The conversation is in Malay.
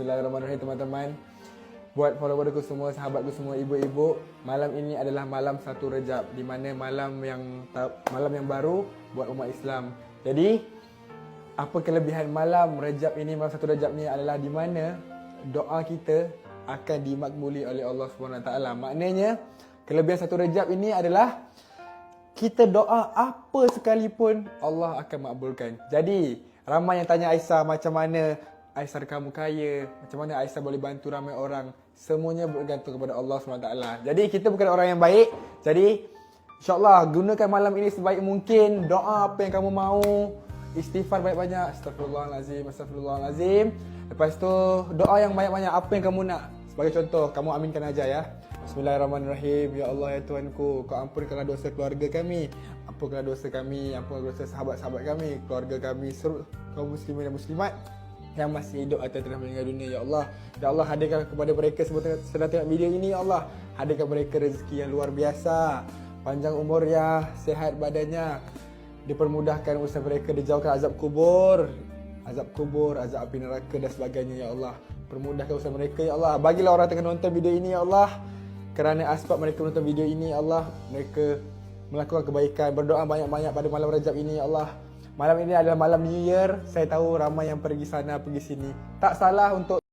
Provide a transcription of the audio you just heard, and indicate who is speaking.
Speaker 1: Bismillahirrahmanirrahim teman-teman. Buat followerku semua, sahabatku semua, ibu-ibu, malam ini adalah malam 1 Rejab, di mana malam yang baru buat umat Islam. Jadi, apa kelebihan malam Rejab ini, malam 1 Rejab ni adalah di mana doa kita akan dimakbuli oleh Allah SWT. Maknanya, kelebihan 1 Rejab ini adalah kita doa apa sekalipun Allah akan makbulkan. Jadi, ramai yang tanya Aisyah macam mana Aisyah kamu kaya, macam mana Aisyah boleh bantu ramai orang. Semuanya bergantung kepada Allah SWT. Jadi kita bukan orang yang baik. Jadi insyaAllah gunakan malam ini sebaik mungkin. Doa apa yang kamu mahu. Istighfar banyak-banyak. Astaghfirullahalazim, astaghfirullahalazim. Lepas tu doa yang banyak-banyak. Apa yang kamu nak. Sebagai contoh, kamu aminkan aja ya. Bismillahirrahmanirrahim. Ya Allah ya Tuhanku, Kau ampunkanlah dosa keluarga kami, ampunkanlah dosa kami, ampunkanlah dosa sahabat-sahabat kami, keluarga kami, seluruh kaum muslimin dan muslimat yang masih hidup atau telah meninggal dunia. Ya Allah, ya Allah, hadirkan kepada mereka semua sedang tengok video ini. Ya Allah, hadirkan mereka rezeki yang luar biasa, panjang umurnya, sehat badannya, dipermudahkan urusan mereka, dijauhkan azab kubur, azab api neraka dan sebagainya. Ya Allah, permudahkan urusan mereka. Ya Allah, bagilah orang tengah nonton video ini. Ya Allah, kerana asbab mereka menonton video ini, ya Allah, mereka melakukan kebaikan, berdoa banyak-banyak pada malam Rejab ini. Ya Allah, malam ini adalah malam New Year. Saya tahu ramai yang pergi sana, pergi sini. Tak salah untuk